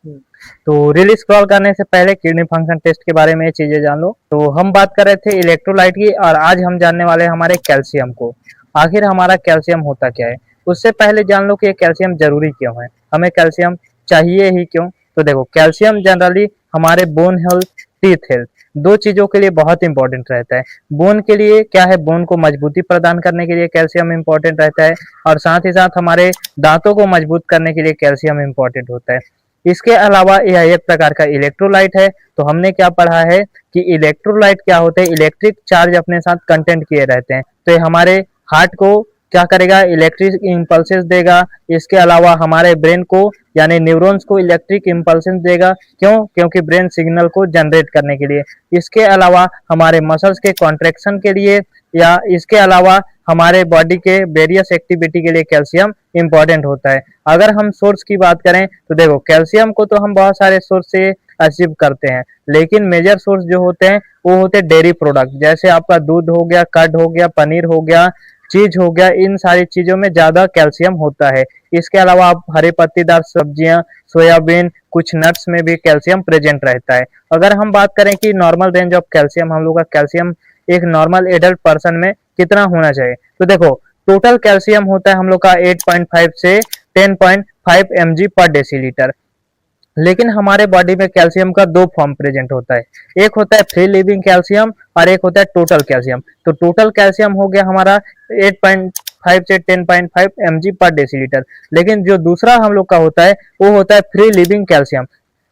हम्म। तो reel scroll करने से पहले किडनी फंक्शन टेस्ट के बारे में ये चीजें जान लो। तो हम बात कर रहे थे इलेक्ट्रोलाइट की, और आज हम जानने वाले हैं हमारे कैल्शियम को। आखिर हमारा कैल्शियम होता क्या है? उससे पहले जान लो कि ये कैल्शियम जरूरी क्यों है, हमें कैल्शियम चाहिए ही क्यों। तो देखो, कैल्शियम जनरली हमारे बोन हेल्थ, टीथ हेल्थ, दो चीजों के लिए बहुत इंपॉर्टेंट रहता है। बोन के लिए क्या है, बोन को मजबूती प्रदान करने के लिए कैल्शियम इंपॉर्टेंट रहता है, और साथ ही साथ हमारे दांतों को मजबूत करने के लिए कैल्शियम इंपॉर्टेंट होता है। इसके अलावा यह एक प्रकार का इलेक्ट्रोलाइट है। तो हमने क्या पढ़ा है कि इलेक्ट्रोलाइट क्या होते हैं, इलेक्ट्रिक चार्ज अपने साथ कंटेंट किए रहते हैं। तो ये हमारे हार्ट को क्या करेगा, इलेक्ट्रिक इम्पल्सेस देगा। इसके अलावा हमारे ब्रेन को यानी न्यूरॉन्स को इलेक्ट्रिक इम्पल्सेस देगा। क्यों? क्योंकि ब्रेन सिग्नल को जनरेट करने के लिए। इसके अलावा हमारे मसल्स के कॉन्ट्रैक्शन के लिए, या इसके अलावा हमारे बॉडी के वेरियस एक्टिविटी के लिए कैल्शियम इंपॉर्टेंट होता है। अगर हम सोर्स की बात करें तो देखो, कैल्शियम को तो हम बहुत सारे सोर्स से अचीव करते हैं, लेकिन मेजर सोर्स जो होते हैं वो होते हैं डेयरी प्रोडक्ट, जैसे आपका दूध हो गया, कर्ड हो गया, पनीर हो गया, चीज हो गया। इन सारी चीजों में ज्यादा कैल्शियम होता है। इसके अलावा आप हरे पत्तेदार सब्जियां, सोयाबीन, कुछ नट्स में भी कैल्शियम प्रेजेंट रहता है। अगर हम बात करें कि नॉर्मल रेंज ऑफ कैल्शियम, हम लोग का कैल्शियम एक नॉर्मल एडल्ट पर्सन में कितना होना चाहिए, तो देखो, टोटल कैल्शियम होता है हम लोग का 8.5 से 10.5 mg पर डेसीलीटर। लेकिन हमारे बॉडी में कैल्शियम का दो फॉर्म प्रेजेंट होता है, एक होता है फ्री लिविंग कैल्शियम और एक होता है टोटल कैल्शियम। तो टोटल कैल्शियम हो गया हमारा 8.5 से 10.5 mg पर डेसीलीटर। लेकिन जो दूसरा हम लोग का होता है वो होता है free living calcium.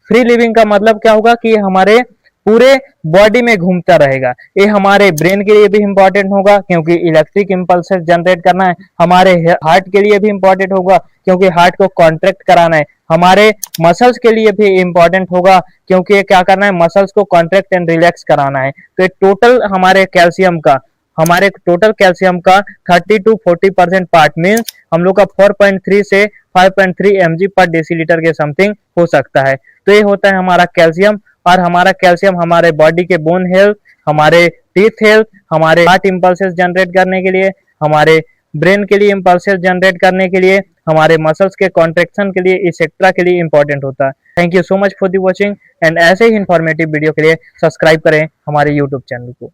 Free living का मतलब क्या होगा कि हमारे पूरे बॉडी में घूमता रहेगा। ये हमारे ब्रेन के लिए भी इंपॉर्टेंट होगा क्योंकि इलेक्ट्रिक इम्पल्सेस जनरेट करना है। हमारे हार्ट के लिए भी इंपॉर्टेंट होगा क्योंकि हार्ट को कॉन्ट्रैक्ट कराना है। हमारे मसल्स के लिए भी इंपॉर्टेंट होगा क्योंकि ये क्या करना है, मसल्स को कॉन्ट्रैक्ट एंड रिलैक्स कराना है। तो ये टोटल हमारे टोटल कैल्शियम का 30 to 40% पार्ट मीन्स हम लोग का 4.3 से 5.3 mg पर डेसीलीटर के समथिंग हो सकता है। तो ये होता है हमारा कैल्शियम। और हमारा कैल्शियम हमारे बॉडी के बोन हेल्थ, हमारे टीथ हेल्थ, हमारे हार्ट इंपल्सेस जनरेट करने के लिए, हमारे ब्रेन के लिए इंपल्सेस जनरेट करने के लिए, हमारे मसल्स के कॉन्ट्रेक्शन के लिए, इसेक्ट्रा के लिए इंपॉर्टेंट होता है। Thank you so much for the watching, and ऐसे ही इंफॉर्मेटिव वीडियो के लिए सब्सक्राइब करें हमारे यूट्यूब चैनल को।